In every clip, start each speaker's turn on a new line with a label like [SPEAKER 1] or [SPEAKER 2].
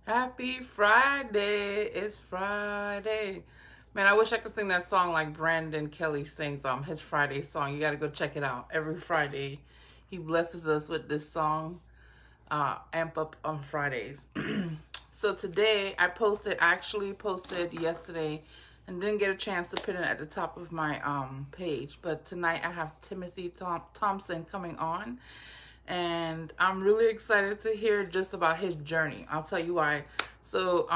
[SPEAKER 1] Happy Friday. It's Friday. Man, I wish I could sing that song like Brandon Kelly sings his Friday song. You got to go check it out. Every Friday, he blesses us with this song, Amp Up on Fridays. So today, I actually posted yesterday and didn't get a chance to put it at the top of my page. But tonight, I have Timothy Thompson coming on, and I'm really excited to hear just about his journey. I'll tell you why. So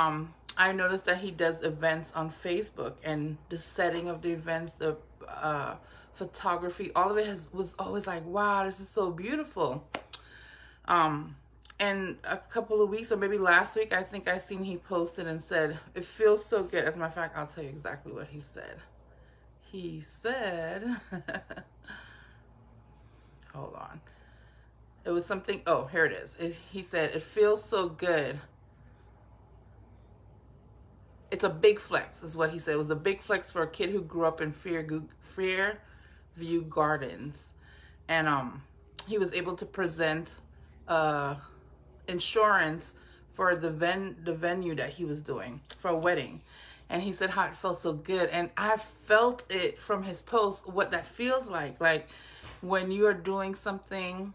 [SPEAKER 1] I noticed that he does events on Facebook, and the setting of the events, the photography, all of it was always like, wow, this is so beautiful. And a couple of weeks, or maybe last week, I think I seen he posted and said, it feels so good. As a matter of fact, I'll tell you exactly what he said. He said, hold on. It was something, oh, here it is. He said, it feels so good. It's a big flex, is what he said. It was a big flex for a kid who grew up in Fairview Gardens. And he was able to present insurance for the venue that he was doing for a wedding. And he said how it felt so good. And I felt it from his post, what that feels like when you are doing something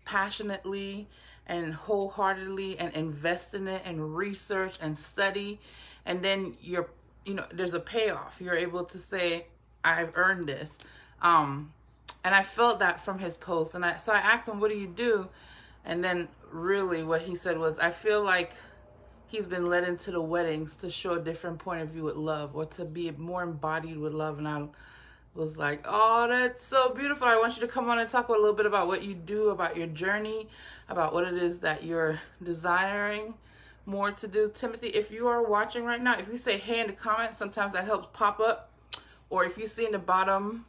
[SPEAKER 1] passionately and wholeheartedly and invest in it and research and study, and then there's a payoff. You're able to say, I've earned this. And I felt that from his post. And so I asked him, what do you do? And then really what he said was, I feel like he's been led into the weddings to show a different point of view with love, or to be more embodied with love. And I was like, oh, that's so beautiful. I want you to come on and talk a little bit about what you do, about your journey, about what it is that you're desiring more to do. Timothy, if you are watching right now, if you say hey in the comments, sometimes that helps pop up. Or if you see in the bottom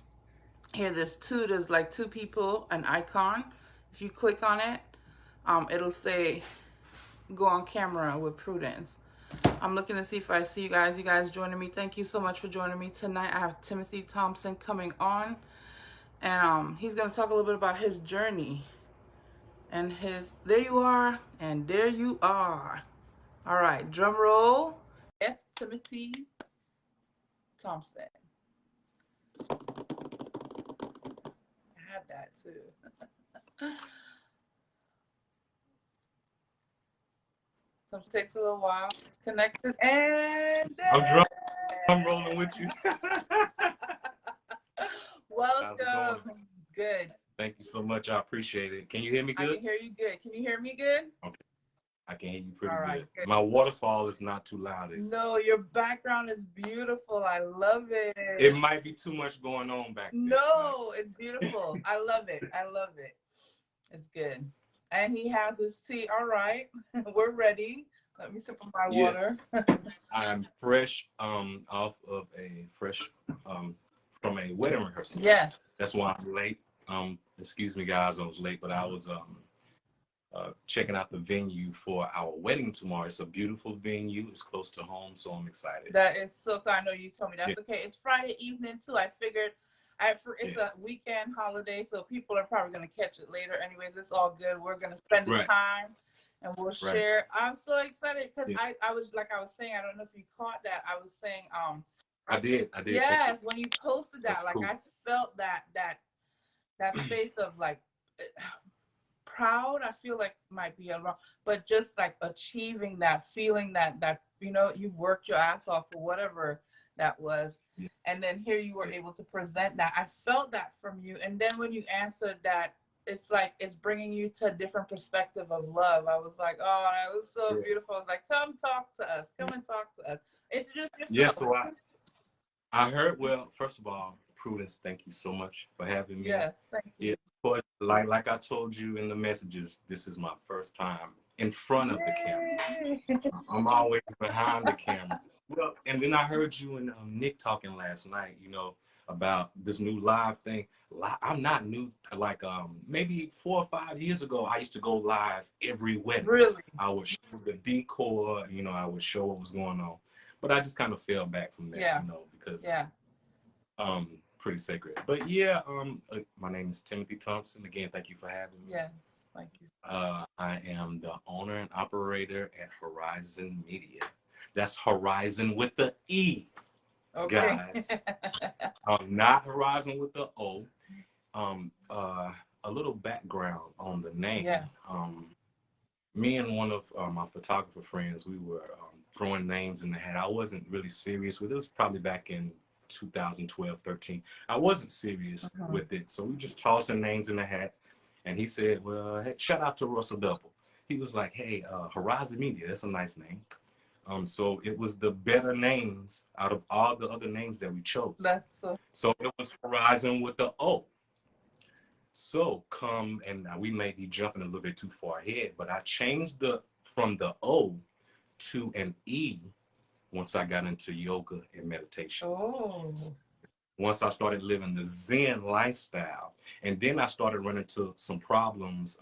[SPEAKER 1] here, there's like two people, an icon. If you click on it, it'll say go on camera with Prudence. I'm looking to see if I see you guys joining me. Thank you so much for joining me tonight. I have Timothy Thompson coming on, and he's going to talk a little bit about his journey and there you are, and there you are. All right, drum roll. Yes, Timothy Thompson. I had that too. Sometimes takes a little while. Connected, and
[SPEAKER 2] I'm rolling with you.
[SPEAKER 1] Welcome. Good.
[SPEAKER 2] Thank you so much. I appreciate it. Can you hear me good?
[SPEAKER 1] I can hear you good. Can you hear me good?
[SPEAKER 2] Okay. I can hear you pretty
[SPEAKER 1] Good.
[SPEAKER 2] My waterfall is not too loud.
[SPEAKER 1] No, your background is beautiful. I love it.
[SPEAKER 2] It might be too much going on back there.
[SPEAKER 1] No, it's beautiful. I love it. I love it. It's good. And he has his tea. All right. We're ready. Let me sip of my water.
[SPEAKER 2] I'm fresh off of a from a wedding rehearsal.
[SPEAKER 1] Yeah.
[SPEAKER 2] That's why I'm late. Excuse me guys, I was late, but I was checking out the venue for our wedding tomorrow. It's a beautiful venue. It's close to home, so I'm excited.
[SPEAKER 1] That is so cool. I know you told me. That's okay. It's Friday evening too. I figured it's a weekend holiday, so people are probably going to catch it later. Anyways, it's all good. We're going to spend the time and we'll share. I'm so excited because I was saying, I don't know if you caught that. I was saying
[SPEAKER 2] I did.
[SPEAKER 1] Yes, when you posted that, like, cool. I felt that space of like proud. I feel like might be a wrong, but just like achieving that, feeling that you've worked your ass off for whatever that was, and then here you were able to present that. I felt that from you, and then when you answered that, it's like it's bringing you to a different perspective of love. I was like, oh, that was so beautiful. I was like, come talk to us. Come and talk to us. Introduce yourself.
[SPEAKER 2] Yes, so I heard. Well, first of all, Prudence, thank you so much for having me.
[SPEAKER 1] Yes, thank you.
[SPEAKER 2] But like I told you in the messages, this is my first time in front of the camera. I'm always behind the camera. Well, and then I heard you and Nick talking last night, about this new live thing. I'm not new. Like maybe 4 or 5 years ago, I used to go live every wedding.
[SPEAKER 1] Really?
[SPEAKER 2] I would show the decor, I would show what was going on. But I just kind of fell back from that, because pretty sacred. But yeah, my name is Timothy Thompson. Again, thank you for having me.
[SPEAKER 1] Yes. Thank you.
[SPEAKER 2] I am the owner and operator at Horizen Media. That's Horizen with the E,
[SPEAKER 1] Okay.
[SPEAKER 2] guys. Not Horizon with the O. Um, uh, a little background on the name.
[SPEAKER 1] Yeah.
[SPEAKER 2] Me and one of my photographer friends, we were throwing names in the hat. I wasn't really serious with it. It was probably back in 2012, 13. I wasn't serious with it. So we just tossing names in the hat. And he said, well, hey, shout out to Russell Double. He was like, hey, Horizon Media, that's a nice name. So it was the better names out of all the other names that we chose.
[SPEAKER 1] That's
[SPEAKER 2] So it was Horizon with the O. So come, and now we may be jumping a little bit too far ahead, but I changed from the O to an E once I got into yoga and meditation.
[SPEAKER 1] Oh.
[SPEAKER 2] Once I started living the Zen lifestyle, and then I started running into some problems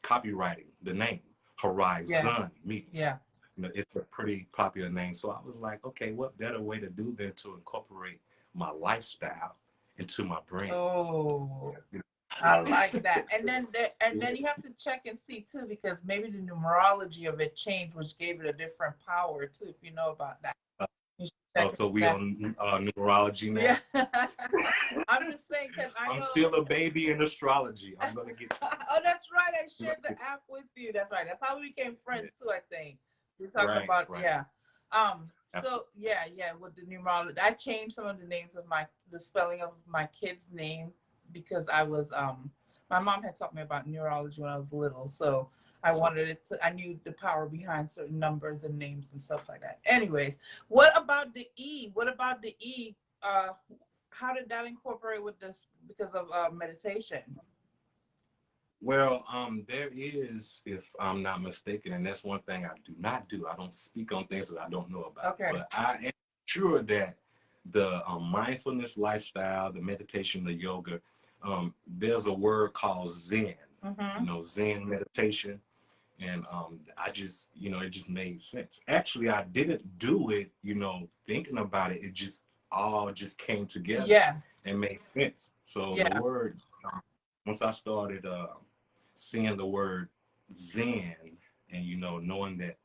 [SPEAKER 2] copywriting the name Horizen Media.
[SPEAKER 1] Yeah.
[SPEAKER 2] You know, it's a pretty popular name. So I was like, okay, what better way to do than to incorporate my lifestyle into my brand?
[SPEAKER 1] Oh. I like that. And then you have to check and see too, because maybe the numerology of it changed, which gave it a different power too, if you know about that.
[SPEAKER 2] Oh, so we on numerology now?
[SPEAKER 1] Yeah. I'm just saying because
[SPEAKER 2] I'm still a baby in astrology. I'm gonna get.
[SPEAKER 1] Oh, that's right. I shared the app with you. That's right. That's how we became friends too, I think. We're talking about yeah. So yeah, with the numerology, I changed some of the names of the spelling of my kid's name because I was my mom had taught me about numerology when I was little, so I wanted it to. I knew the power behind certain numbers and names and stuff like that. Anyways, what about the E? What about the E? How did that incorporate with this because of meditation?
[SPEAKER 2] Well, there is, if I'm not mistaken, and that's one thing I do not do. I don't speak on things that I don't know about.
[SPEAKER 1] Okay.
[SPEAKER 2] But I am sure that the mindfulness lifestyle, the meditation, the yoga, there's a word called Zen. You know, Zen meditation. And I just, it just made sense. Actually, I didn't do it, thinking about it. It just all just came together and made sense. So the word, once I started seeing the word Zen and, knowing that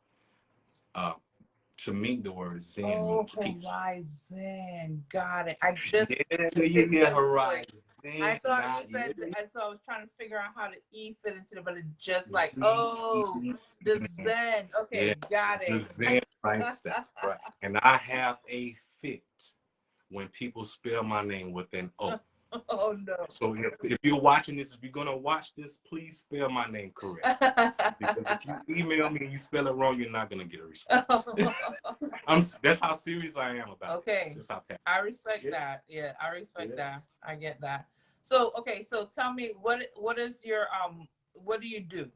[SPEAKER 2] to me, the word Zen means peace.
[SPEAKER 1] Horizon. Got it. I just
[SPEAKER 2] Horizon.
[SPEAKER 1] I thought you said, and so I was trying to figure out how to E fit into it, but it's just like, the Zen. Okay, got it.
[SPEAKER 2] The Zen lifestyle, right? And I have a fit when people spell my name with an O.
[SPEAKER 1] Oh no!
[SPEAKER 2] So if you're watching this, if you're gonna watch this, please spell my name correct. Because if you email me and you spell it wrong, you're not gonna get a response. That's how serious I am about it.
[SPEAKER 1] Okay, I respect that. Yeah, I respect that. I get that. So so tell me what is your what do you do?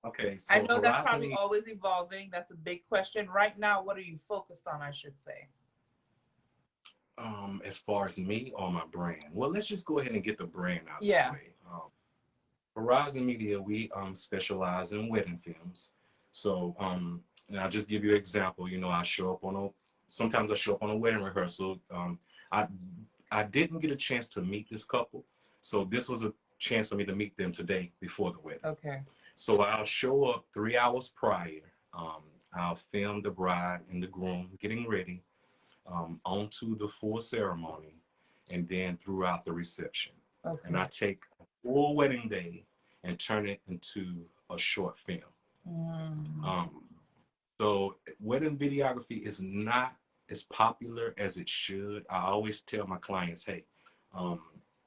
[SPEAKER 2] Okay, so
[SPEAKER 1] I know that's probably always evolving. That's a big question. Right now, what are you focused on? I should say.
[SPEAKER 2] As far as me or my brand, well, let's just go ahead and get the brand out of the way. Horizen Media, we specialize in wedding films. So, and I'll just give you an example. I show up sometimes I show up on a wedding rehearsal. I didn't get a chance to meet this couple, so this was a chance for me to meet them today before the wedding.
[SPEAKER 1] Okay.
[SPEAKER 2] So I'll show up 3 hours prior. I'll film the bride and the groom getting ready. Onto the full ceremony, and then throughout the reception. Okay. And I take a full wedding day and turn it into a short film. So wedding videography is not as popular as it should. I always tell my clients, hey,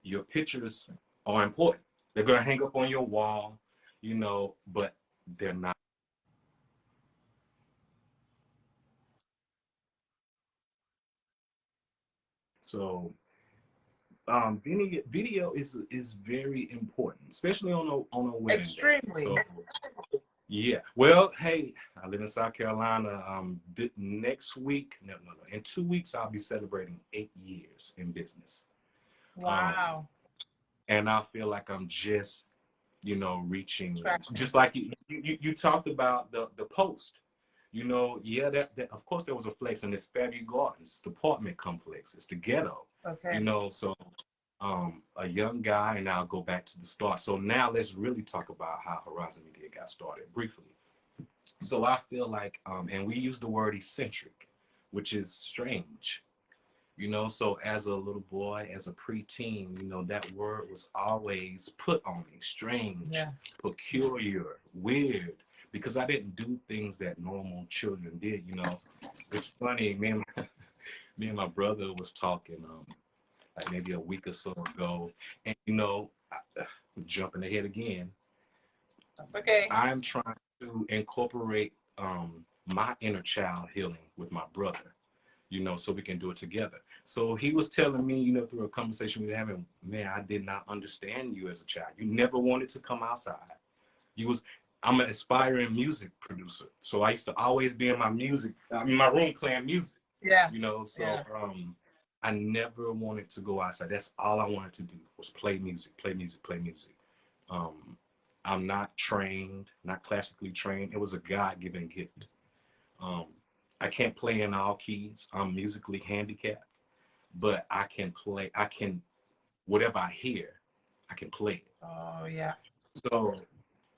[SPEAKER 2] your pictures are important. They're going to hang up on your wall, but they're not. So video is very important, especially on a wedding
[SPEAKER 1] Extremely.
[SPEAKER 2] day. So, yeah. Well, hey, I live in South Carolina. Next week, no, in 2 weeks, I'll be celebrating 8 years in business.
[SPEAKER 1] Wow.
[SPEAKER 2] And I feel like I'm just, reaching. Just like you talked about the post. That of course there was a flex in this Fairview Gardens, the apartment complex. It's the ghetto. Okay. So a young guy, and I'll go back to the start. So now let's really talk about how Horizen Media got started briefly. So I feel like, and we use the word eccentric, which is strange. So as a little boy, as a preteen, that word was always put on me: strange,
[SPEAKER 1] Yeah.
[SPEAKER 2] peculiar, weird, because I didn't do things that normal children did. It's funny, me and my brother was talking like maybe a week or so ago, and jumping ahead again,
[SPEAKER 1] That's okay.
[SPEAKER 2] I'm trying to incorporate my inner child healing with my brother, so we can do it together. So he was telling me, through a conversation we were having, man, I did not understand you as a child. You never wanted to come outside. I'm an aspiring music producer. So I used to always be in my room playing music.
[SPEAKER 1] Yeah.
[SPEAKER 2] So
[SPEAKER 1] Yeah.
[SPEAKER 2] I never wanted to go outside. That's all I wanted to do was play music, play music, play music. Um, I'm not trained, not classically trained. It was a God-given gift. Um, I can't play in all keys. I'm musically handicapped, but I can play. Whatever I hear, I can play it.
[SPEAKER 1] Oh, yeah.
[SPEAKER 2] So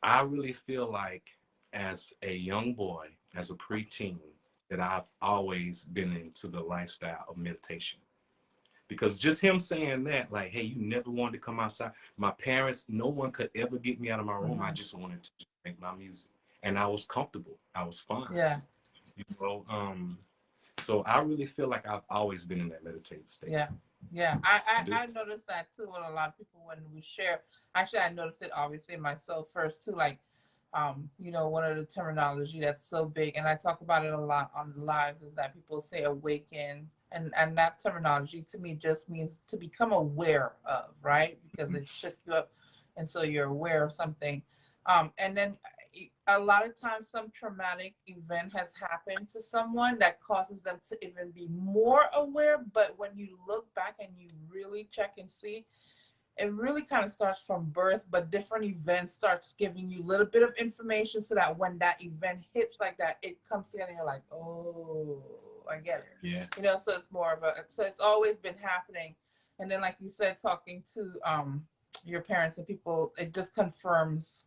[SPEAKER 2] I really feel like as a young boy, as a preteen, that I've always been into the lifestyle of meditation. Because just him saying that, like, hey, you never wanted to come outside. My parents, no one could ever get me out of my room. I just wanted to make my music. And I was comfortable. I was fine.
[SPEAKER 1] Yeah.
[SPEAKER 2] You know, um, so I really feel like I've always been in that meditative state.
[SPEAKER 1] Yeah. Yeah. I noticed that too with a lot of people when we share. Actually, I noticed it obviously myself first too. Like, one of the terminology that's so big, and I talk about it a lot on the lives, is that people say awaken, and that terminology to me just means to become aware of, right? Because it shook you up, and so you're aware of something. And then a lot of times some traumatic event has happened to someone that causes them to even be more aware, but when you look back and you really check and see, it really kind of starts from birth, but different events starts giving you a little bit of information so that when that event hits like that, it comes together and you're like, oh, I get it.
[SPEAKER 2] Yeah.
[SPEAKER 1] So it's more of so it's always been happening. And then like you said, talking to your parents and people, it just confirms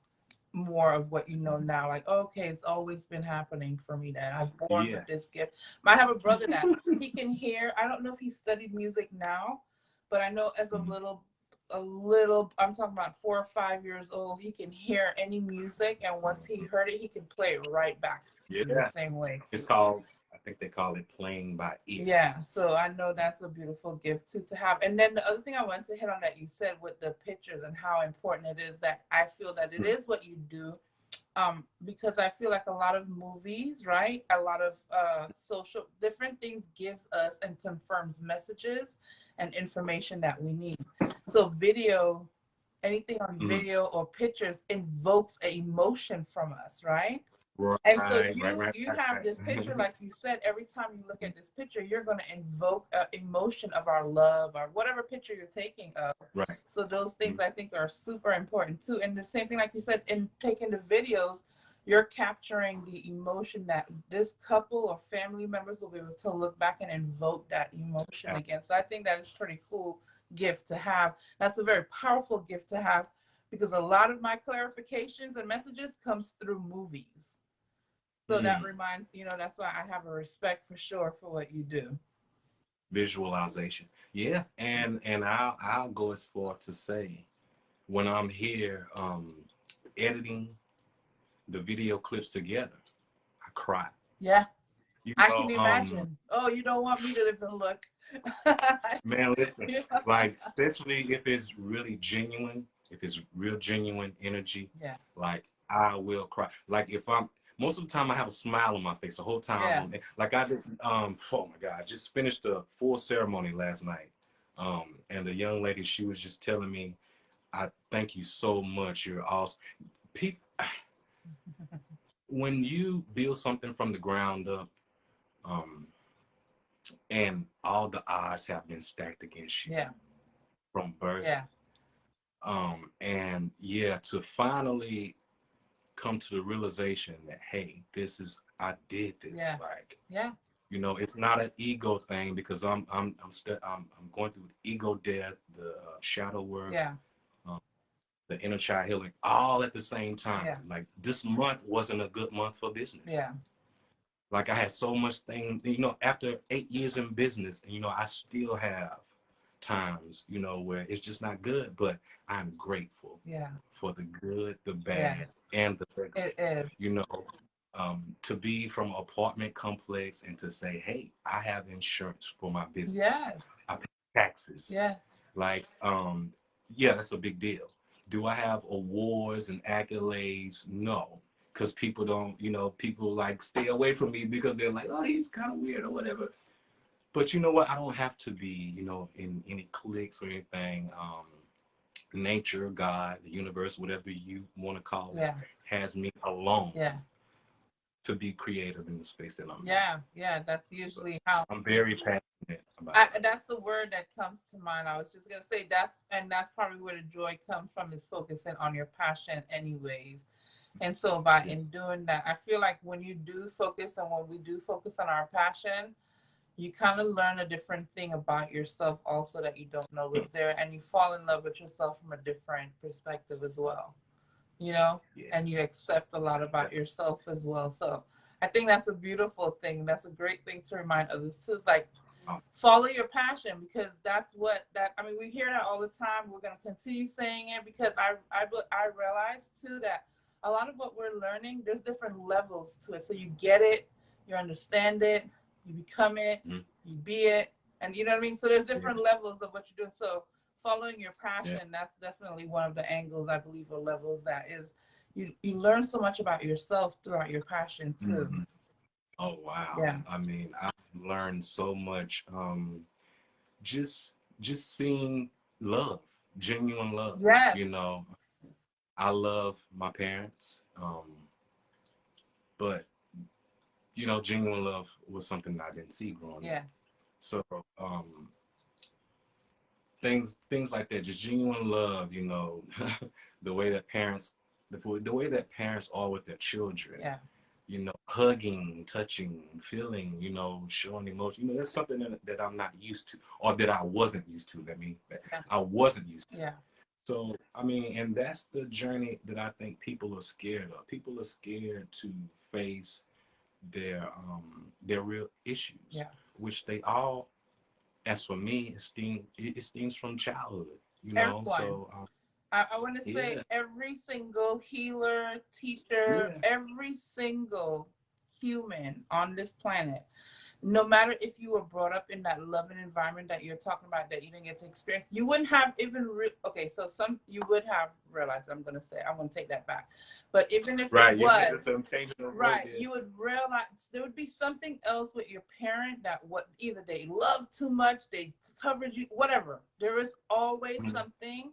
[SPEAKER 1] more of what you know now. Like, okay, it's always been happening for me, that I was born with this gift. I have a brother that he can hear. I don't know if he studied music now, but I know as a little, I'm talking about 4 or 5 years old, he can hear any music, and once he heard it, he can play it right back in the same way.
[SPEAKER 2] It's called, I think they call it playing by ear.
[SPEAKER 1] Yeah, so I know that's a beautiful gift too to have. And then the other thing I wanted to hit on that you said with the pictures and how important it is, that I feel that it is what you do, because I feel like a lot of movies, right, a lot of social different things gives us and confirms messages and information that we need. So video, anything on video or pictures invokes an emotion from us, right?
[SPEAKER 2] Right,
[SPEAKER 1] And so
[SPEAKER 2] right.
[SPEAKER 1] you have this picture, like you said, every time you look at this picture, you're going to invoke an emotion of our love or whatever picture you're taking of.
[SPEAKER 2] Right.
[SPEAKER 1] So those things I think are super important too. And the same thing, like you said, in taking the videos, you're capturing the emotion that this couple or family members will be able to look back and invoke that emotion again. So I think that is pretty cool gift to have. That's a very powerful gift to have, because a lot of my clarifications and messages comes through movies. So that reminds, that's why I have a respect for sure for what you do.
[SPEAKER 2] Visualization. Yeah. And I'll go as far to say, when I'm here editing the video clips together, I cry.
[SPEAKER 1] Yeah.
[SPEAKER 2] You
[SPEAKER 1] I can
[SPEAKER 2] know,
[SPEAKER 1] imagine. Oh, you don't want me to even look.
[SPEAKER 2] man, listen, like, especially if it's really genuine, if it's real genuine energy,
[SPEAKER 1] Yeah.
[SPEAKER 2] like, I will cry. Like, if I'm, most of the time I have a smile on my face the whole time.
[SPEAKER 1] Yeah.
[SPEAKER 2] Like I did, oh my God, I just finished a full ceremony last night. And the young lady, she was just telling me, I thank you so much. You're awesome. People, when you build something from the ground up, um, and all the odds have been stacked against you
[SPEAKER 1] Yeah.
[SPEAKER 2] from birth.
[SPEAKER 1] Yeah.
[SPEAKER 2] And yeah, to finally come to the realization that, hey, I did this.
[SPEAKER 1] Yeah.
[SPEAKER 2] Like,
[SPEAKER 1] Yeah.
[SPEAKER 2] You know, it's not an ego thing because I'm going through ego death, the shadow work,
[SPEAKER 1] Yeah.
[SPEAKER 2] um, the inner child healing, all at the same time.
[SPEAKER 1] Yeah.
[SPEAKER 2] Like this month wasn't a good month for business.
[SPEAKER 1] Yeah.
[SPEAKER 2] Like I had so much thing, you know, after 8 years in business, and you know, I still have times, you know, where it's just not good, but I'm grateful
[SPEAKER 1] Yeah.
[SPEAKER 2] for the good, the
[SPEAKER 1] Yeah.
[SPEAKER 2] bad, and the ugly.
[SPEAKER 1] It is.
[SPEAKER 2] You know, to be from an apartment complex and to say, hey, I have insurance for my business.
[SPEAKER 1] Yes.
[SPEAKER 2] I pay taxes.
[SPEAKER 1] Yes.
[SPEAKER 2] Like, yeah, that's a big deal. Do I have awards and accolades? No, because people don't, you know, people like stay away from me because they're like, oh, he's kind of weird or whatever. But you know what? I don't have to be, you know, in any cliques or anything. Nature, God, the universe, whatever you want to call it,
[SPEAKER 1] Yeah.
[SPEAKER 2] has me alone
[SPEAKER 1] Yeah.
[SPEAKER 2] to be creative in the space that I'm in.
[SPEAKER 1] Yeah. Yeah. That's
[SPEAKER 2] But
[SPEAKER 1] usually how.
[SPEAKER 2] I'm very passionate about it.
[SPEAKER 1] That's the word that comes to mind. I was just gonna say that's probably where the joy comes from, is focusing on your passion, anyways. And so by
[SPEAKER 2] Yeah.
[SPEAKER 1] in doing that, I feel like when you do focus and when we do focus on our passion, you kind of learn a different thing about yourself also that you don't know was there, and you fall in love with yourself from a different perspective as well, you know,
[SPEAKER 2] Yeah.
[SPEAKER 1] and you accept a lot about yourself as well. So I think that's a beautiful thing. That's a great thing to remind others too. It's like follow your passion, because that's what that I mean, we hear that all the time. We're going to continue saying it because I realize too that a lot of what we're learning, there's different levels to it. So you get it, you understand it, you become it,
[SPEAKER 2] Mm-hmm.
[SPEAKER 1] you be it, and you know what I mean. So there's
[SPEAKER 2] Yeah.
[SPEAKER 1] different levels of what you're doing. So following your passion,
[SPEAKER 2] Yeah.
[SPEAKER 1] that's definitely one of the angles, I believe, or levels, that is you learn so much about yourself throughout your passion too.
[SPEAKER 2] Mm-hmm. Oh wow.
[SPEAKER 1] Yeah.
[SPEAKER 2] I mean, I've learned so much. Just just seeing love, genuine love.
[SPEAKER 1] Yes.
[SPEAKER 2] You know, I love my parents, but you know, genuine love was something I didn't see growing up.
[SPEAKER 1] Yes.
[SPEAKER 2] So things like that, just genuine love. You know, the way that parents, the way that parents are with their children.
[SPEAKER 1] Yeah.
[SPEAKER 2] You know, hugging, touching, feeling, you know, showing emotion. You know, that's something that I'm not used to, or that I wasn't used to.
[SPEAKER 1] Yeah.
[SPEAKER 2] I wasn't used to.
[SPEAKER 1] Yeah.
[SPEAKER 2] So, I mean, and that's the journey that I think people are scared of. People are scared to face their real issues,
[SPEAKER 1] Yeah.
[SPEAKER 2] which they all, as for me, it stems from childhood, you know.
[SPEAKER 1] Everyone.
[SPEAKER 2] So,
[SPEAKER 1] I want to say
[SPEAKER 2] yeah,
[SPEAKER 1] every single healer, teacher,
[SPEAKER 2] yeah,
[SPEAKER 1] every single human on this planet, no matter if you were brought up in that loving environment that you're talking about, that you didn't get to experience, you wouldn't have even okay, so some you would have realized, I'm going to say, I'm going to take that back, but even if it
[SPEAKER 2] right, yeah, yeah.
[SPEAKER 1] was
[SPEAKER 2] So I'm changing the word,
[SPEAKER 1] right,
[SPEAKER 2] yeah.
[SPEAKER 1] you would realize there would be something else with your parent, that what either they loved too much, they covered you, whatever. There is always
[SPEAKER 2] Mhm.
[SPEAKER 1] something,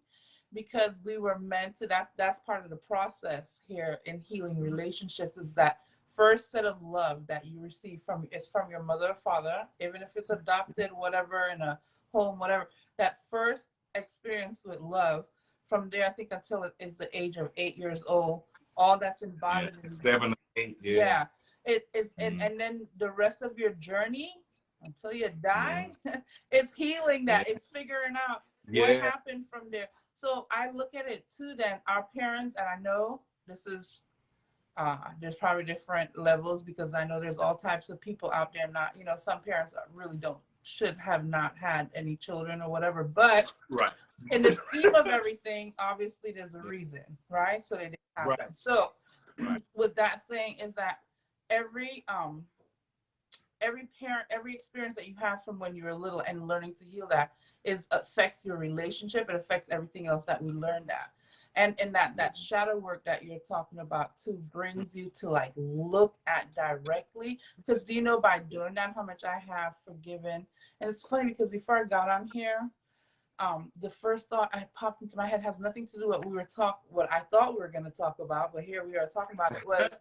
[SPEAKER 1] because we were meant to, that's part of the process here in healing relationships, is that first set of love that you receive from, is from your mother or father, even if it's adopted, whatever, in a home, whatever. That first experience with love, from there, I think until it is the age of 8 years old, all that's
[SPEAKER 2] Yeah,
[SPEAKER 1] embodied in,
[SPEAKER 2] 7 or 8, yeah.
[SPEAKER 1] yeah, it's
[SPEAKER 2] Mm-hmm.
[SPEAKER 1] and then the rest of your journey until you
[SPEAKER 2] Mm-hmm.
[SPEAKER 1] die, it's healing,
[SPEAKER 2] Yeah,
[SPEAKER 1] that it's figuring out what
[SPEAKER 2] yeah,
[SPEAKER 1] happened from there. So I look at it too, then our parents, and I know this is there's probably different levels, because I know there's all types of people out there, not, you know, some parents really don't, should have not had any children or whatever, but
[SPEAKER 2] right,
[SPEAKER 1] in the scheme of everything, obviously there's a
[SPEAKER 2] yeah,
[SPEAKER 1] reason, right? So they didn't have
[SPEAKER 2] right,
[SPEAKER 1] them. So
[SPEAKER 2] right.
[SPEAKER 1] with that saying, is that every parent, every experience that you have from when you were little and learning to heal, that is affects your relationship. It affects everything else that we learned that. And that shadow work that you're talking about too brings you to like look at directly, because do you know, by doing that, how much I have forgiven. And it's funny because before I got on here, the first thought I popped into my head has nothing to do with what I thought we were going to talk about, but here we are talking about it, was,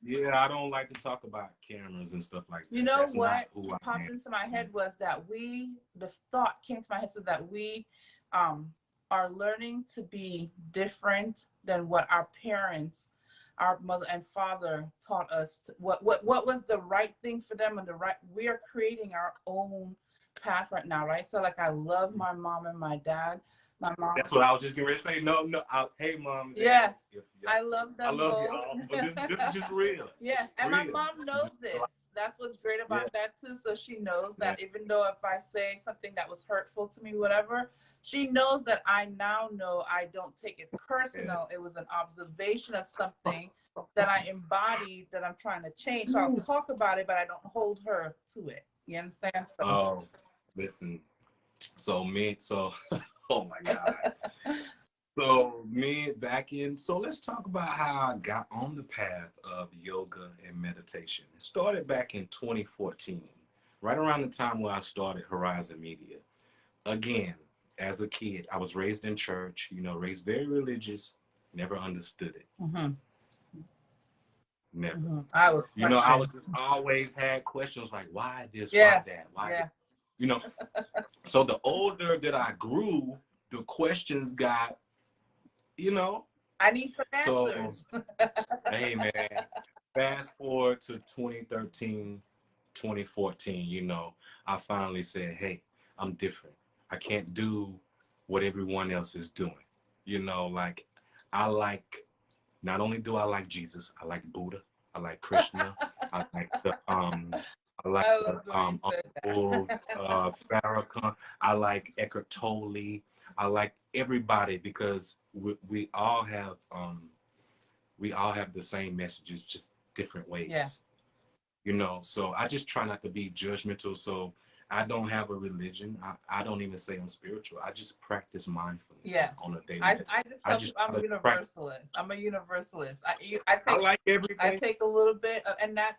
[SPEAKER 2] Yeah, I don't like to talk about cameras and stuff like
[SPEAKER 1] you
[SPEAKER 2] that.
[SPEAKER 1] know
[SPEAKER 2] That's not
[SPEAKER 1] what
[SPEAKER 2] who I
[SPEAKER 1] popped
[SPEAKER 2] am.
[SPEAKER 1] into my head was that the thought came to my head, so that we um, are learning to be different than what our parents our mother and father taught us what was the right thing for them, and the right, we are creating our own path right now, right? So like I love my mom and my dad. My mom,
[SPEAKER 2] That's what I was just getting ready to say. No, no. Hey, mom, and dad.
[SPEAKER 1] yeah,
[SPEAKER 2] If
[SPEAKER 1] I love
[SPEAKER 2] I
[SPEAKER 1] them
[SPEAKER 2] love
[SPEAKER 1] both.
[SPEAKER 2] y'all, but this is just real.
[SPEAKER 1] Yeah,
[SPEAKER 2] It's
[SPEAKER 1] and my
[SPEAKER 2] real.
[SPEAKER 1] mom
[SPEAKER 2] You
[SPEAKER 1] knows
[SPEAKER 2] just
[SPEAKER 1] this. That's what's great
[SPEAKER 2] yeah,
[SPEAKER 1] about that too. So she knows
[SPEAKER 2] yeah.
[SPEAKER 1] that even though if I say something that was hurtful to me, whatever, she knows that I now know I don't take it
[SPEAKER 2] Yeah.
[SPEAKER 1] personal. It was an observation of something that I embodied that I'm trying to change. So I'll talk about it, but I don't hold her to it. You understand? So,
[SPEAKER 2] Oh, listen. So oh my God. So me back in, so let's talk about how I got on the path of yoga and meditation. It started back in 2014, right around the time where I started Horizen Media. Again, as a kid, I was raised in church, raised very religious, never understood it.
[SPEAKER 1] mm-hmm,
[SPEAKER 2] Never.
[SPEAKER 1] I would
[SPEAKER 2] I
[SPEAKER 1] question.
[SPEAKER 2] was just always had questions like, why this, why
[SPEAKER 1] Yeah,
[SPEAKER 2] that, why this?
[SPEAKER 1] yeah.
[SPEAKER 2] You know, so the older that I grew, the questions got, you know,
[SPEAKER 1] I need some
[SPEAKER 2] so
[SPEAKER 1] answers.
[SPEAKER 2] hey man, fast forward to 2013, 2014, I finally said, hey, I'm different. I can't do what everyone else is doing. Like I like, not only do I like Jesus, I like Buddha, I like Krishna, I like I like
[SPEAKER 1] I
[SPEAKER 2] the
[SPEAKER 1] love the way you said
[SPEAKER 2] Uncle
[SPEAKER 1] that.
[SPEAKER 2] Farrakhan, I like Eckhart Tolle, I like everybody because we all have the same messages, just different
[SPEAKER 1] Yeah.
[SPEAKER 2] ways. So I just try not to be judgmental. So I don't have a religion. I don't even say I'm spiritual. I just practice mindfulness
[SPEAKER 1] Yes.
[SPEAKER 2] on a daily
[SPEAKER 1] I,
[SPEAKER 2] basis.
[SPEAKER 1] I just
[SPEAKER 2] I
[SPEAKER 1] tell
[SPEAKER 2] just
[SPEAKER 1] people I'm
[SPEAKER 2] try
[SPEAKER 1] a
[SPEAKER 2] to practice.
[SPEAKER 1] universalist. I'm a universalist. I
[SPEAKER 2] I
[SPEAKER 1] take
[SPEAKER 2] like
[SPEAKER 1] I
[SPEAKER 2] everything.
[SPEAKER 1] take a little bit of, and that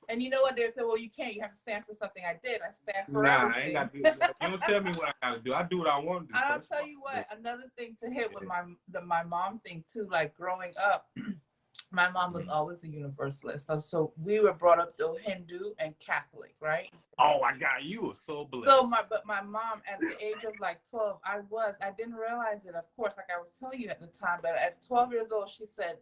[SPEAKER 1] and you know what, they say, well, you can't, you have to stand for something. I did. I stand for
[SPEAKER 2] Nah, I ain't
[SPEAKER 1] everything.
[SPEAKER 2] got to do that. You don't tell me what I got to do. I do what I want to do,
[SPEAKER 1] And I'll
[SPEAKER 2] first of
[SPEAKER 1] tell
[SPEAKER 2] all.
[SPEAKER 1] you what, another thing to hit with
[SPEAKER 2] Yeah.
[SPEAKER 1] my mom thing too, like growing up, my mom was
[SPEAKER 2] Mhm.
[SPEAKER 1] always a universalist. So we were brought up though Hindu and Catholic, right?
[SPEAKER 2] Oh, I got you. Are so
[SPEAKER 1] So
[SPEAKER 2] blessed.
[SPEAKER 1] my mom at the age of like 12, I didn't realize it, of course, like I was telling you at the time, but at 12 years old, she said,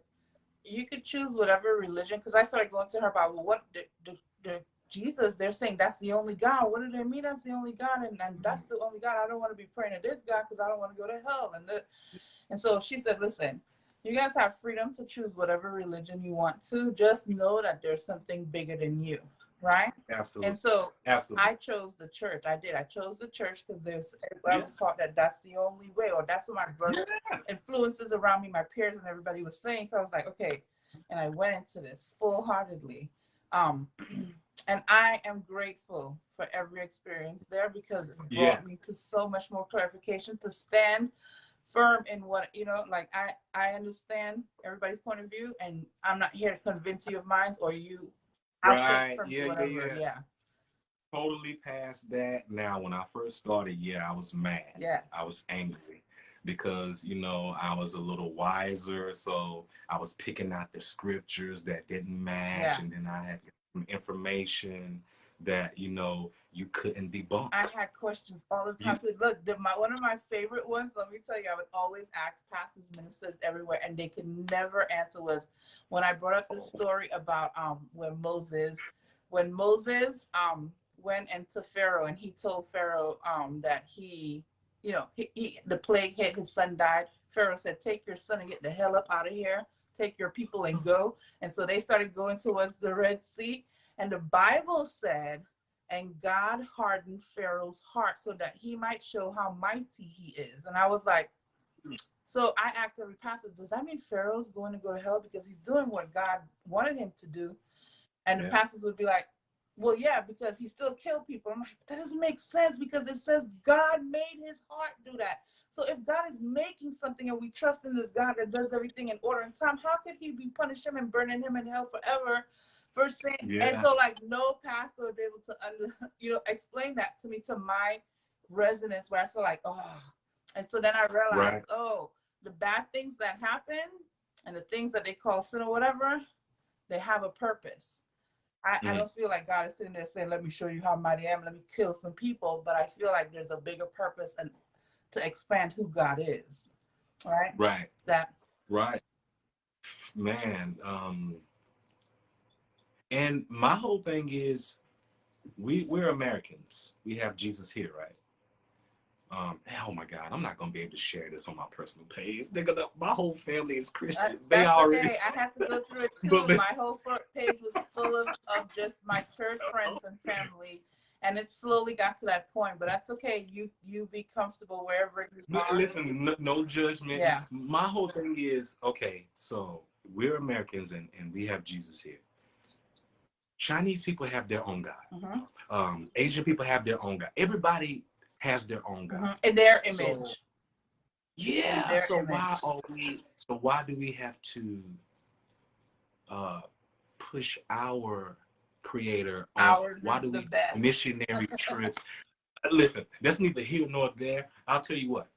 [SPEAKER 1] you could choose whatever religion, because I started going to her about, well, what the Jesus, they're saying that's the only God. What do they mean that's the only God? And that's the only God. I don't want to be praying to this God because I don't want to go to hell. And so she said, listen, you guys have freedom to choose whatever religion you want to. Just know that there's something bigger than you, right? And
[SPEAKER 2] Absolutely.
[SPEAKER 1] so
[SPEAKER 2] Absolutely.
[SPEAKER 1] I chose the church. I did. I chose the church because I
[SPEAKER 2] Yeah.
[SPEAKER 1] was taught that that's the only way, or that's what my brother
[SPEAKER 2] Yeah.
[SPEAKER 1] influences around me, my peers, and everybody was saying. So I was like, okay. And I went into this full heartedly. Um, and I am grateful for every experience there because it
[SPEAKER 2] Yeah.
[SPEAKER 1] brought me to so much more clarification to stand firm in what, like I understand everybody's point of view, and I'm not here to convince you of mine, or you, I'll take
[SPEAKER 2] Right.
[SPEAKER 1] from you
[SPEAKER 2] Yeah, yeah,
[SPEAKER 1] whatever.
[SPEAKER 2] yeah.
[SPEAKER 1] Yeah.
[SPEAKER 2] Totally past that. Now, when I first started, yeah, I was mad.
[SPEAKER 1] Yes.
[SPEAKER 2] I was angry because, I was a little wiser. So I was picking out the scriptures that didn't match.
[SPEAKER 1] Yeah.
[SPEAKER 2] And then I had some information that, you couldn't debunk.
[SPEAKER 1] I had questions all the
[SPEAKER 2] You,
[SPEAKER 1] time. So look, one of my favorite ones, let me tell you, I would always ask pastors, ministers everywhere, and they could never answer, was when I brought up this story about when Moses went into Pharaoh, and he told Pharaoh that the plague hit, his son died. Pharaoh said, take your son and get the hell up out of here. Take your people and go. And so they started going towards the Red Sea. And the Bible said, and God hardened Pharaoh's heart so that he might show how mighty he is. And I was like, so I asked every pastor, does that mean Pharaoh's going to go to hell because he's doing what God wanted him to do? And the
[SPEAKER 2] yeah,
[SPEAKER 1] pastors would be like, well, yeah, because he still killed people. I'm like, that doesn't make sense because it says God made his heart do that. So if God is making something and we trust in this God that does everything in order and time, how could he be punishing him and burning him in hell forever for saying? And
[SPEAKER 2] yeah,
[SPEAKER 1] so like no pastor would be able to explain that to me, to my resonance, where I feel like, oh. And so then I
[SPEAKER 2] right.
[SPEAKER 1] realized, oh, the bad things that happen and the things that they call sin or whatever, they have a purpose. I
[SPEAKER 2] Mm,
[SPEAKER 1] don't feel like God is sitting there saying, let me show you how mighty I am, let me kill some people, but I feel like there's a bigger purpose and to expand who God is. Right?
[SPEAKER 2] right,
[SPEAKER 1] That
[SPEAKER 2] right. man. And my whole thing is, we're Americans. We have Jesus here, right? Oh my God, I'm not gonna be able to share this on my personal page. Nigga, my whole family is Christian. They
[SPEAKER 1] That's
[SPEAKER 2] already.
[SPEAKER 1] okay. I had to go through it too.
[SPEAKER 2] But listen,
[SPEAKER 1] My whole page was full of just my church friends and family, and it slowly got to that point. But that's okay. You be comfortable wherever you are.
[SPEAKER 2] listen, no judgment.
[SPEAKER 1] Yeah.
[SPEAKER 2] My whole thing is, okay, so we're Americans and we have Jesus here. Chinese people have their own God. Asian people have their own God. Everybody has their own God.
[SPEAKER 1] In their image.
[SPEAKER 2] So, yeah.
[SPEAKER 1] Their
[SPEAKER 2] So
[SPEAKER 1] image.
[SPEAKER 2] why do we have to push our creator on?
[SPEAKER 1] Ours
[SPEAKER 2] Why
[SPEAKER 1] is
[SPEAKER 2] do
[SPEAKER 1] the
[SPEAKER 2] we
[SPEAKER 1] best.
[SPEAKER 2] missionary trips? Listen, that's neither here nor there. I'll tell you what.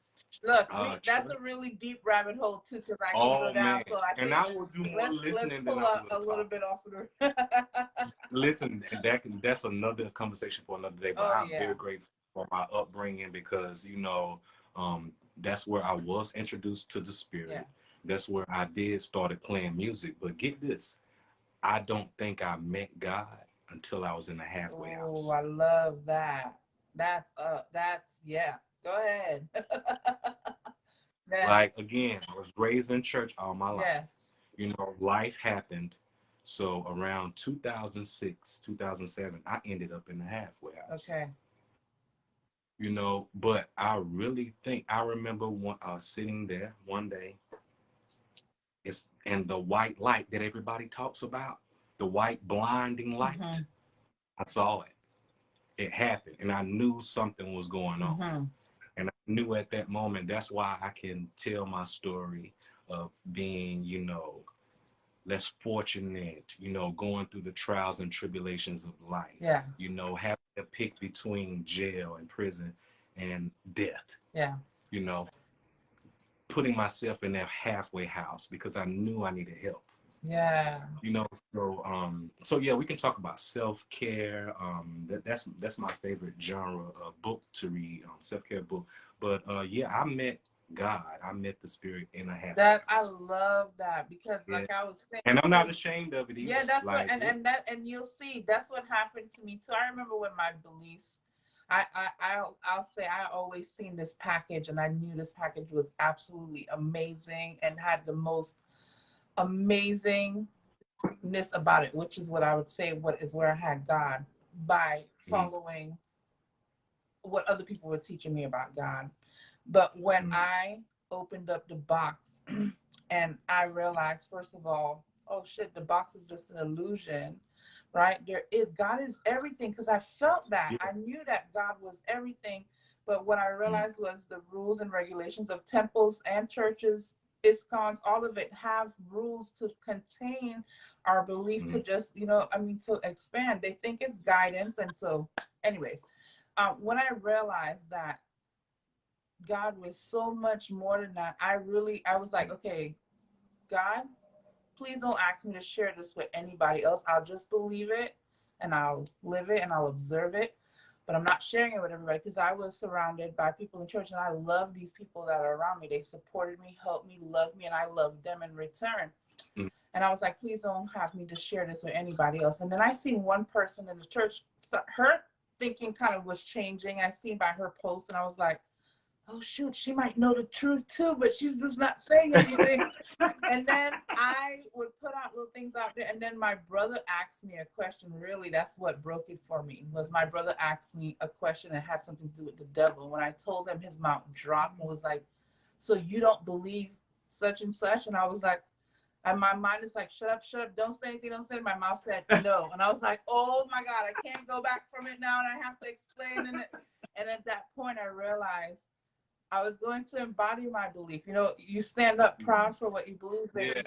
[SPEAKER 1] Look, that's a really deep rabbit hole too, because I can go down.
[SPEAKER 2] Man.
[SPEAKER 1] So I think
[SPEAKER 2] I will do more listening than I will
[SPEAKER 1] a little bit off of the.
[SPEAKER 2] Listen, that's another conversation for another day. But I'm very grateful for my upbringing because that's where I was introduced to the spirit. Yeah. That's where I started playing music. But get this, I don't think I met God until I was in the halfway house.
[SPEAKER 1] Oh, I love that. That's yeah. Go ahead.
[SPEAKER 2] Yes. Like, again, I was raised in church all my life. Yes. You know, life happened. So around 2006, 2007, I ended up in the halfway house. Okay. You know, but I really think I remember sitting there one day. And the white light that everybody talks about, the white blinding light, I saw it. It happened, and I knew something was going on. And I knew at that moment, that's why I can tell my story of being, less fortunate, going through the trials and tribulations of life. Yeah. Having to pick between jail and prison and death. Yeah. Putting myself in that halfway house because I knew I needed help. Yeah. So yeah, we can talk about self-care. That's my favorite genre of book to read, self-care book. But yeah, I met God. I met the spirit in a half.
[SPEAKER 1] I love that because like I was saying,
[SPEAKER 2] and I'm not ashamed of it either.
[SPEAKER 1] Yeah, that's like, what and you'll see that's what happened to me too. I remember when my beliefs, I'll say I always seen this package and I knew this package was absolutely amazing and had the most amazingness about it, which is what I would say where I had God by following what other people were teaching me about God. But when I opened up the box and I realized, first of all, oh shit, the box is just an illusion, right? God is everything, because I felt that. Yeah. I knew that God was everything. But what I realized was the rules and regulations of temples and churches, ISKCONs, all of it have rules to contain our belief to just, to expand. They think it's guidance. And so anyways, when I realized that God was so much more than that, I was like, okay, God, please don't ask me to share this with anybody else. I'll just believe it and I'll live it and I'll observe it. But I'm not sharing it with everybody because I was surrounded by people in church and I love these people that are around me. They supported me, helped me, loved me, and I loved them in return. And I was like, please don't have me to share this with anybody else. And then I seen one person in the church, her thinking kind of was changing. I seen by her post and I was like, oh shoot, she might know the truth too, but she's just not saying anything. And then I would put out little things out there. And then my brother asked me a question. Really, that's what broke it for me, was my brother asked me a question that had something to do with the devil. When I told him, his mouth dropped and was like, so you don't believe such and such? And I was like, and my mind is like, shut up, don't say anything, don't say it. My mouth said no. And I was like, oh my God, I can't go back from it now and I have to explain it. And at that point I realized I was going to embody my belief. You stand up proud for what you believe in.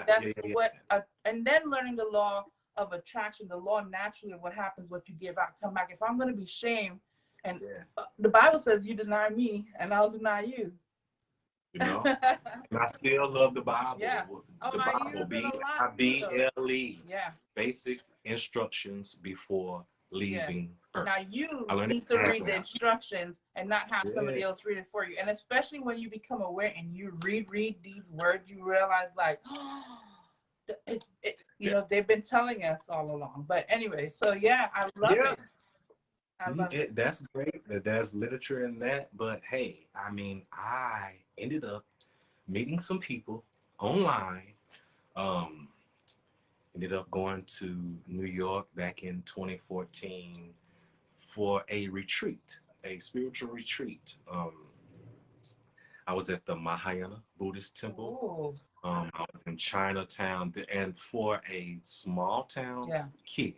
[SPEAKER 1] And then learning the law of attraction, the law naturally of what happens, what you give out, come back. If I'm going to be shamed, and the Bible says you deny me and I'll deny you.
[SPEAKER 2] And I still love the Bible. Yeah. The Bible, B-I-B-L-E. Yeah. Basic instructions before leaving Earth.
[SPEAKER 1] Now you need to read the instructions and not have somebody else read it for you. And especially when you become aware and you reread these words, you realize like, oh, you know, they've been telling us all along. But anyway, so yeah, I love
[SPEAKER 2] Yeah.
[SPEAKER 1] it. I love it.
[SPEAKER 2] That's great that there's literature in that. But hey, I mean, I ended up meeting some people online. Um, Ended up going to New York back in 2014 for a retreat, a spiritual retreat. I was at the Mahayana Buddhist temple.
[SPEAKER 1] Ooh,
[SPEAKER 2] I was in Chinatown, and for a small town
[SPEAKER 1] yeah,
[SPEAKER 2] kid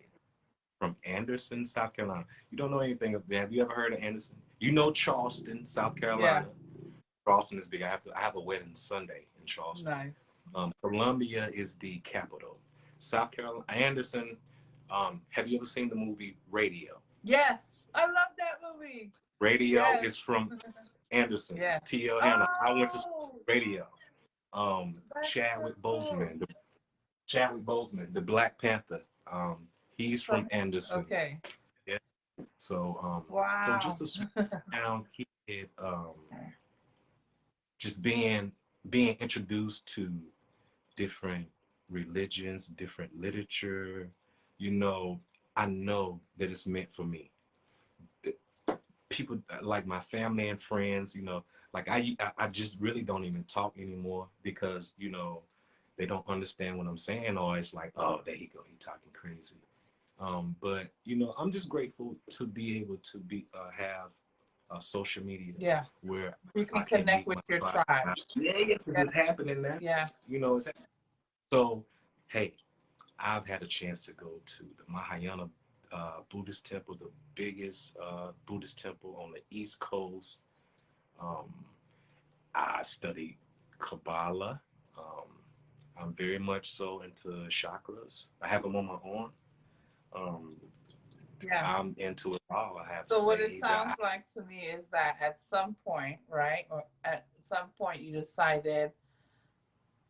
[SPEAKER 2] from Anderson, South Carolina. You don't know anything of that. Have you ever heard of Anderson? You know Charleston, South
[SPEAKER 1] yeah,
[SPEAKER 2] Carolina. Charleston is big. I have a wedding Sunday in Charleston.
[SPEAKER 1] nice.
[SPEAKER 2] Columbia is the capital. South Carolina, Anderson. Have you ever seen the movie Radio?
[SPEAKER 1] Yes, I love that movie.
[SPEAKER 2] Radio
[SPEAKER 1] Yes.
[SPEAKER 2] is from Anderson.
[SPEAKER 1] Yeah.
[SPEAKER 2] T.L. Hanna. I went to
[SPEAKER 1] Oh,
[SPEAKER 2] Radio.
[SPEAKER 1] that's so
[SPEAKER 2] Chadwick
[SPEAKER 1] cool.
[SPEAKER 2] Boseman, the Black Panther. He's from Anderson.
[SPEAKER 1] Okay.
[SPEAKER 2] Yeah. So
[SPEAKER 1] Wow.
[SPEAKER 2] just a small town kid, just being introduced to different religions, different literature. You know, I know that it's meant for me. People like my family and friends, you know, like I just really don't even talk anymore because they don't understand what I'm saying, or it's like, oh, there he go, he talking crazy. But I'm just grateful to be able to have social media
[SPEAKER 1] Yeah.
[SPEAKER 2] where
[SPEAKER 1] You
[SPEAKER 2] I
[SPEAKER 1] can
[SPEAKER 2] can
[SPEAKER 1] connect
[SPEAKER 2] meet
[SPEAKER 1] with
[SPEAKER 2] my
[SPEAKER 1] your
[SPEAKER 2] tribe.
[SPEAKER 1] tribe.
[SPEAKER 2] Yeah, because
[SPEAKER 1] Yeah.
[SPEAKER 2] it's happening now.
[SPEAKER 1] Yeah.
[SPEAKER 2] It's happening. So, hey, I've had a chance to go to the Mahayana Buddhist temple, the biggest Buddhist temple on the East Coast. Um, I studied Kabbalah. I'm very much so into chakras. I have them on my arm. Um,
[SPEAKER 1] Yeah.
[SPEAKER 2] I'm into it all. I have
[SPEAKER 1] So what it
[SPEAKER 2] sage.
[SPEAKER 1] sounds like to me is that at some point, right, or at some point you decided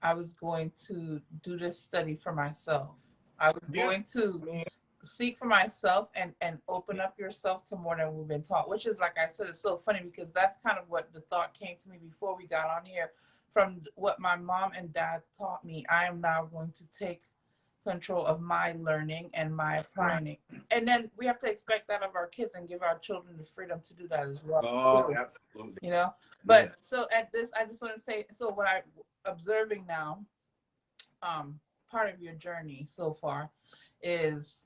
[SPEAKER 1] I was going to do this study for myself. I was
[SPEAKER 2] Yeah,
[SPEAKER 1] going to
[SPEAKER 2] I mean,
[SPEAKER 1] seek for myself and open up yourself to more than we've been taught, which is, like I said, it's so funny because that's kind of what the thought came to me before we got on here. From what my mom and dad taught me, I am now going to take control of my learning and my applying it. And then we have to expect that of our kids and give our children the freedom to do that as well.
[SPEAKER 2] oh, absolutely.
[SPEAKER 1] You know,
[SPEAKER 2] Yeah.
[SPEAKER 1] but so at this, I just want to say, so what I'm observing now, um, part of your journey so far is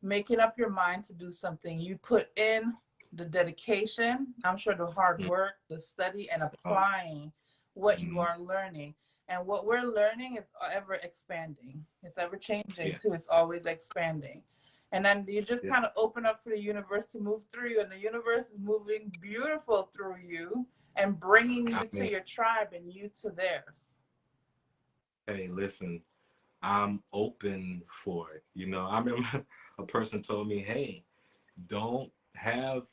[SPEAKER 1] making up your mind to do something. You put in the dedication, I'm sure the hard work, the study, and applying what you are learning. And what we're learning is ever expanding. It's ever changing too. It's always expanding. And then you just kind of open up for the universe to move through you, and the universe is moving beautiful through you and bringing you to your tribe and you to theirs.
[SPEAKER 2] Hey, listen, I'm open for it. I remember a person told me, hey, don't have,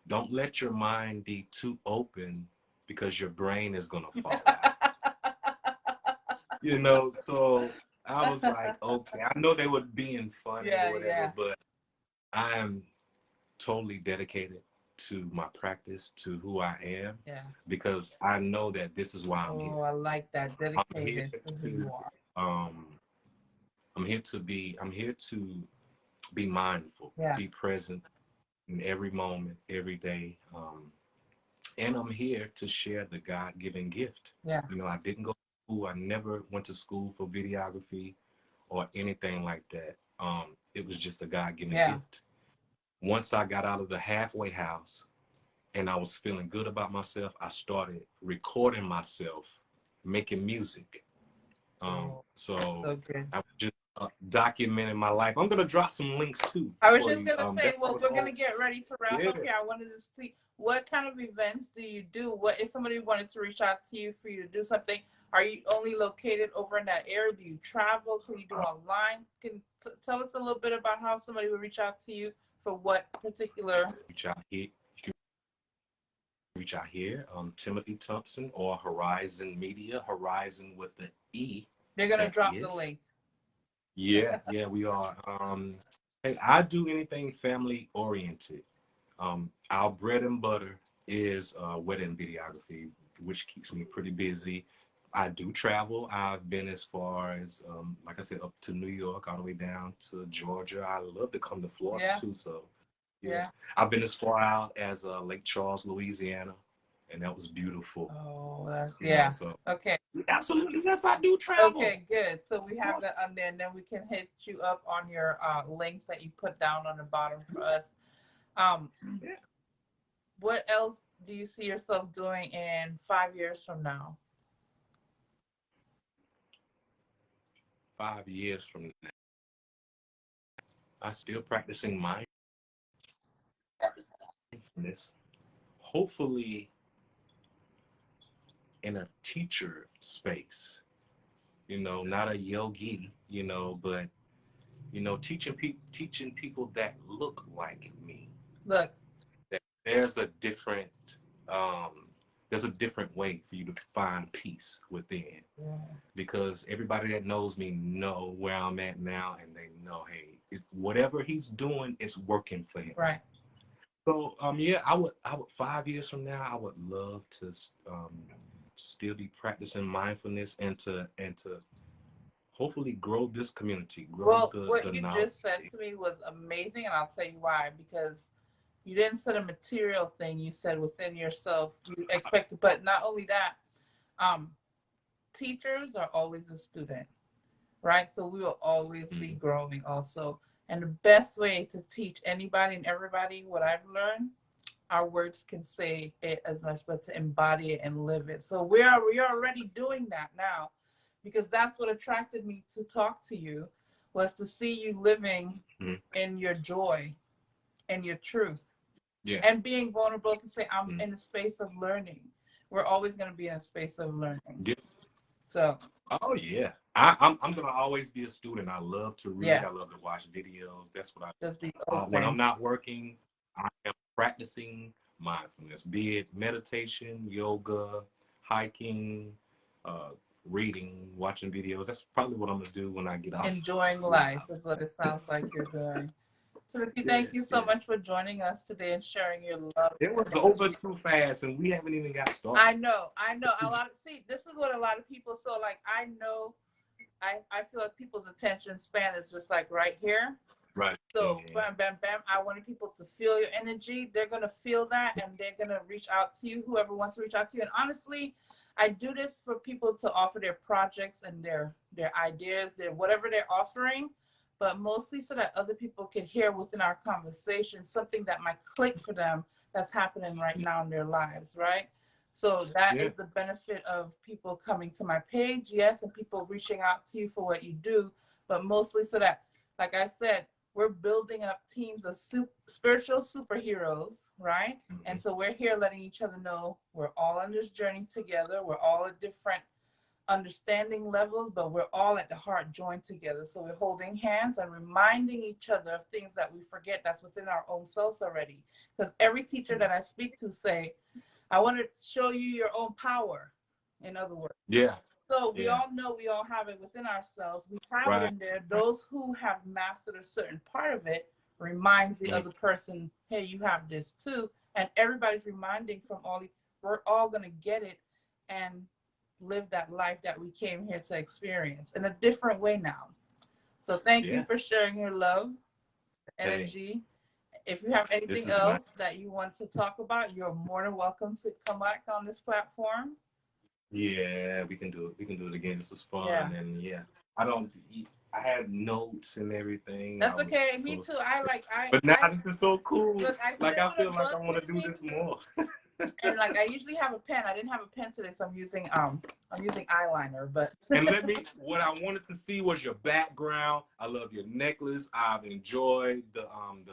[SPEAKER 2] don't let your mind be too open because your brain is going to fall out. So I was like, okay, I know they were being funny or whatever, but I'm totally dedicated to my practice, to who I am, because I know that this is why I'm here.
[SPEAKER 1] Oh, I like that.
[SPEAKER 2] I'm here
[SPEAKER 1] Dedicated to who you are.
[SPEAKER 2] I'm here to be mindful, be present in every moment, every day. And I'm here to share the God-given gift.
[SPEAKER 1] Yeah.
[SPEAKER 2] I didn't go to school. I never went to school for videography or anything like that. It was just a God-given gift. Once I got out of the halfway house and I was feeling good about myself, I started recording myself, making music. So I was just documenting my life. I'm gonna drop some links too.
[SPEAKER 1] I was just gonna say, well, we're gonna
[SPEAKER 2] all.
[SPEAKER 1] get ready to wrap up here. I wanted to see what kind of events do you do? What if somebody wanted to reach out to you for you to do something? Are you only located over in that area? Do you travel? Can you do online? Can tell us a little bit about how somebody would reach out to you for what particular?
[SPEAKER 2] Reach out here. You can reach out here. Timothy Thompson or Horizen Media. Horizen with the E.
[SPEAKER 1] They're gonna drop the link.
[SPEAKER 2] Yeah, we are. Hey, I do anything family oriented. Our bread and butter is wedding videography, which keeps me pretty busy. I do travel. I've been as far as, like I said, up to New York, all the way down to Georgia. I love to come to Florida
[SPEAKER 1] Yeah.
[SPEAKER 2] too. So, yeah,
[SPEAKER 1] Yeah.
[SPEAKER 2] I've been as far out as Lake Charles, Louisiana, and that was beautiful.
[SPEAKER 1] Oh, that's,
[SPEAKER 2] You know,
[SPEAKER 1] yeah.
[SPEAKER 2] so
[SPEAKER 1] Okay.
[SPEAKER 2] absolutely, yes, I do travel.
[SPEAKER 1] Okay, good. So we have that on there, and then we can hit you up on your links that you put down on the bottom for us. Um,
[SPEAKER 2] Yeah.
[SPEAKER 1] what else do you see yourself doing in 5 years from now?
[SPEAKER 2] 5 years from now, I still practicing mindfulness. Hopefully, in a teacher space. You know, not a yogi. You know, but teaching people that look like me.
[SPEAKER 1] Look,
[SPEAKER 2] That there's a different um, there's a different way for you to find peace within.
[SPEAKER 1] yeah.
[SPEAKER 2] Because everybody that knows me know where I'm at now, and they know, hey, whatever he's doing is working for him.
[SPEAKER 1] Right.
[SPEAKER 2] So yeah, I would 5 years from now, I would love to still be practicing mindfulness and to hopefully grow this community, grow
[SPEAKER 1] Well, what
[SPEAKER 2] the
[SPEAKER 1] you
[SPEAKER 2] knowledge.
[SPEAKER 1] just said to me was amazing, and I'll tell you why. Because you didn't said a material thing. You said within yourself. You expected, but not only that. Um, Teachers are always a student, right? So we will always be
[SPEAKER 2] Mhm.
[SPEAKER 1] growing also. And the best way to teach anybody and everybody what I've learned, our words can say it as much, but to embody it and live it. So we are already doing that now, because that's what attracted me to talk to you, was to see you living
[SPEAKER 2] Mhm.
[SPEAKER 1] in your joy and your truth,
[SPEAKER 2] Yeah.
[SPEAKER 1] and being vulnerable to say I'm
[SPEAKER 2] Mhm.
[SPEAKER 1] in a space of learning. We're always going to be in a space of learning.
[SPEAKER 2] Yeah.
[SPEAKER 1] So
[SPEAKER 2] Oh yeah. I'm gonna always be a student. I love to read.
[SPEAKER 1] yeah,
[SPEAKER 2] I love to watch videos. That's what
[SPEAKER 1] just be
[SPEAKER 2] when I'm
[SPEAKER 1] open.
[SPEAKER 2] not working, I am practicing mindfulness, be it meditation, yoga, hiking, uh, reading, watching videos. That's probably what I'm gonna do when I get off
[SPEAKER 1] Enjoying
[SPEAKER 2] this
[SPEAKER 1] life
[SPEAKER 2] job.
[SPEAKER 1] is what it sounds like you're doing. Timothy,
[SPEAKER 2] Yeah,
[SPEAKER 1] thank you so
[SPEAKER 2] yeah.
[SPEAKER 1] much for joining us today and sharing your love
[SPEAKER 2] It
[SPEAKER 1] and
[SPEAKER 2] was over
[SPEAKER 1] energy.
[SPEAKER 2] too fast, and we haven't even got
[SPEAKER 1] I
[SPEAKER 2] started.
[SPEAKER 1] know, I know. A lot of see, this is what a lot of people. So like, I know, I feel like people's attention span is just like right here.
[SPEAKER 2] Right.
[SPEAKER 1] So
[SPEAKER 2] Mhm.
[SPEAKER 1] bam, bam, bam. I wanted people to feel your energy. They're gonna feel that, and they're gonna reach out to you. Whoever wants to reach out to you. And honestly, I do this for people to offer their projects and their ideas, their whatever they're offering, but mostly so that other people can hear within our conversation something that might click for them that's happening right now in their lives, right? So that
[SPEAKER 2] Yeah.
[SPEAKER 1] is the benefit of people coming to my page, yes, and people reaching out to you for what you do, but mostly so that, like I said, we're building up teams of spiritual superheroes, right? And
[SPEAKER 2] Mhm.
[SPEAKER 1] so we're here letting each other know we're all on this journey together. We're all at different understanding levels, but we're all at the heart joined together. So we're holding hands and reminding each other of things that we forget that's within our own selves already. Because every teacher that I speak to say, I want to show you your own power, in other words.
[SPEAKER 2] Yeah.
[SPEAKER 1] So we
[SPEAKER 2] Yeah.
[SPEAKER 1] all know we all have it within ourselves. We have it
[SPEAKER 2] Right.
[SPEAKER 1] in there.
[SPEAKER 2] Right.
[SPEAKER 1] Those who have mastered a certain part of it reminds the
[SPEAKER 2] Mhm.
[SPEAKER 1] other person, hey, you have this too. And everybody's reminding from all, we're all going to get it and live that life that we came here to experience in a different way now. So thank you
[SPEAKER 2] Yeah.
[SPEAKER 1] for sharing your love,
[SPEAKER 2] Hey,
[SPEAKER 1] energy. If you have
[SPEAKER 2] this
[SPEAKER 1] anything
[SPEAKER 2] is nice.
[SPEAKER 1] else that you want to talk about, you're more than welcome to come back on this platform.
[SPEAKER 2] Yeah, we can do it. We can do it again. This was
[SPEAKER 1] Yeah.
[SPEAKER 2] fun, and yeah, I don't. I had notes and everything. I
[SPEAKER 1] That's
[SPEAKER 2] was
[SPEAKER 1] okay. Me
[SPEAKER 2] so,
[SPEAKER 1] too. I like
[SPEAKER 2] but now
[SPEAKER 1] I
[SPEAKER 2] this is so cool.
[SPEAKER 1] look. I
[SPEAKER 2] Like
[SPEAKER 1] sit
[SPEAKER 2] I
[SPEAKER 1] with
[SPEAKER 2] feel
[SPEAKER 1] a
[SPEAKER 2] like I
[SPEAKER 1] book
[SPEAKER 2] want
[SPEAKER 1] with
[SPEAKER 2] to do
[SPEAKER 1] me,
[SPEAKER 2] this more.
[SPEAKER 1] and like I usually have a pen. I didn't have a pen today, so I'm using eyeliner. But
[SPEAKER 2] And let me. What I wanted to see was your background. I love your necklace. I've enjoyed the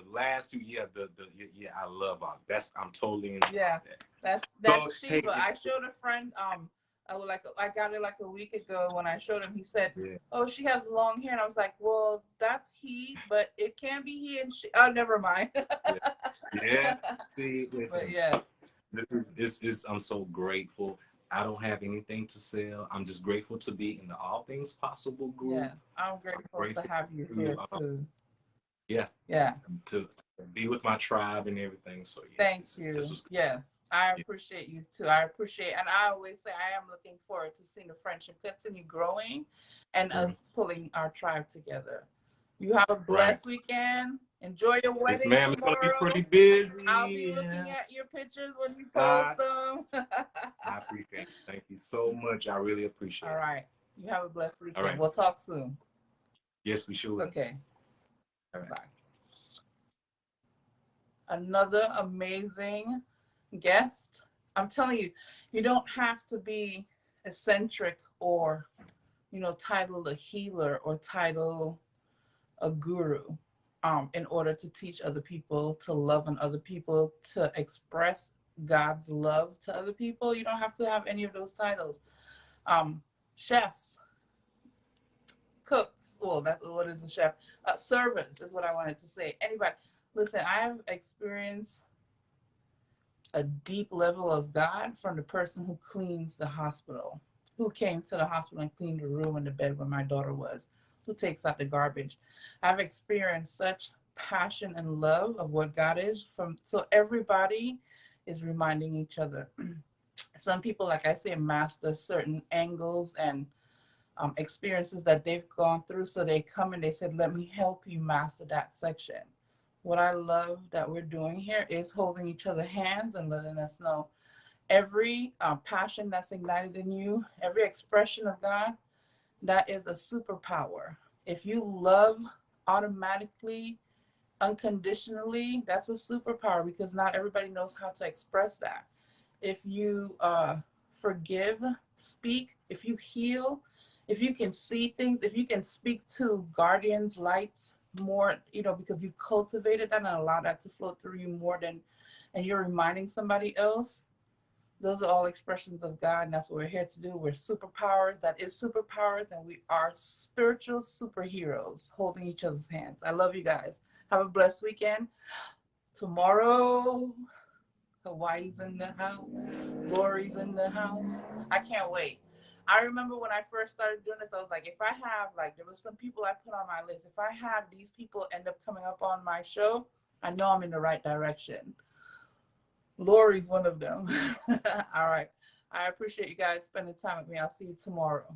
[SPEAKER 2] last two. Yeah, yeah. I love that's. I'm totally into
[SPEAKER 1] yeah,
[SPEAKER 2] all that. So
[SPEAKER 1] that's
[SPEAKER 2] hey,
[SPEAKER 1] Shiva. I showed a friend. I got it like a week ago. When I showed him, he said,
[SPEAKER 2] yeah,
[SPEAKER 1] "Oh, she has long hair." And I was like, "Well, that's he, but it can be he and she." Oh, never mind.
[SPEAKER 2] yeah, yeah. See,
[SPEAKER 1] But
[SPEAKER 2] listen.
[SPEAKER 1] yeah,
[SPEAKER 2] This is I'm so grateful. I don't have anything to sell. I'm just grateful to be in the All Things Possible group.
[SPEAKER 1] yeah, I'm
[SPEAKER 2] I'm
[SPEAKER 1] grateful to
[SPEAKER 2] grateful
[SPEAKER 1] have you
[SPEAKER 2] to
[SPEAKER 1] here too.
[SPEAKER 2] Yeah.
[SPEAKER 1] Yeah.
[SPEAKER 2] To be with my tribe and everything. So yeah,
[SPEAKER 1] Thank
[SPEAKER 2] this
[SPEAKER 1] you.
[SPEAKER 2] was good.
[SPEAKER 1] Yes, I
[SPEAKER 2] Yeah.
[SPEAKER 1] appreciate you too. I appreciate, and I always say I am looking forward to seeing the friendship continue growing, and us pulling our tribe together. You have a
[SPEAKER 2] Right.
[SPEAKER 1] blessed weekend. Enjoy your
[SPEAKER 2] Yes,
[SPEAKER 1] wedding
[SPEAKER 2] ma'am. It's gonna be pretty
[SPEAKER 1] tomorrow. I'll be
[SPEAKER 2] busy.
[SPEAKER 1] looking
[SPEAKER 2] Yeah.
[SPEAKER 1] at your pictures when you post
[SPEAKER 2] God,
[SPEAKER 1] them.
[SPEAKER 2] I appreciate it. Thank you so much. I really appreciate
[SPEAKER 1] All
[SPEAKER 2] it.
[SPEAKER 1] right. You have a blessed
[SPEAKER 2] All
[SPEAKER 1] weekend.
[SPEAKER 2] right.
[SPEAKER 1] We'll talk soon.
[SPEAKER 2] Yes, we sure will.
[SPEAKER 1] Okay.
[SPEAKER 2] All right.
[SPEAKER 1] Bye. Another amazing guest. I'm telling you, you don't have to be eccentric or, title a healer or title a guru in order to teach other people, to love on other people, to express God's love to other people. You don't have to have any of those titles. Um, Chefs, cooks, well, what is a chef? Servants is what I wanted to say. Anybody, listen, I have experienced a deep level of God from the person who cleans the hospital, who came to the hospital and cleaned the room and the bed where my daughter was, who takes out the garbage. I've experienced such passion and love of what God is from, so everybody is reminding each other. Some people, like I say, master certain angles and experiences that they've gone through. So they come and they said, let me help you master that section. What I love that we're doing here is holding each other hands and letting us know every passion that's ignited in you, every expression of God, that is a superpower. If you love automatically, unconditionally, that's a superpower because not everybody knows how to express that. If you forgive, speak, if you heal, if you can see things, if you can speak to guardians, lights more, because you've cultivated that and allow that to flow through you more than, and you're reminding somebody else, those are all expressions of God, and that's what we're here to do. We're superpowers. That is superpowers, and we are spiritual superheroes holding each other's hands. I love you guys. Have a blessed weekend. Tomorrow, Hawaii's in the house. Lori's in the house. I can't wait. I remember when I first started doing this, I was like, if I have, like, there was some people I put on my list. If I have these people end up coming up on my show, I know I'm in the right direction. Lori's one of them. All right. I appreciate you guys spending time with me. I'll see you tomorrow.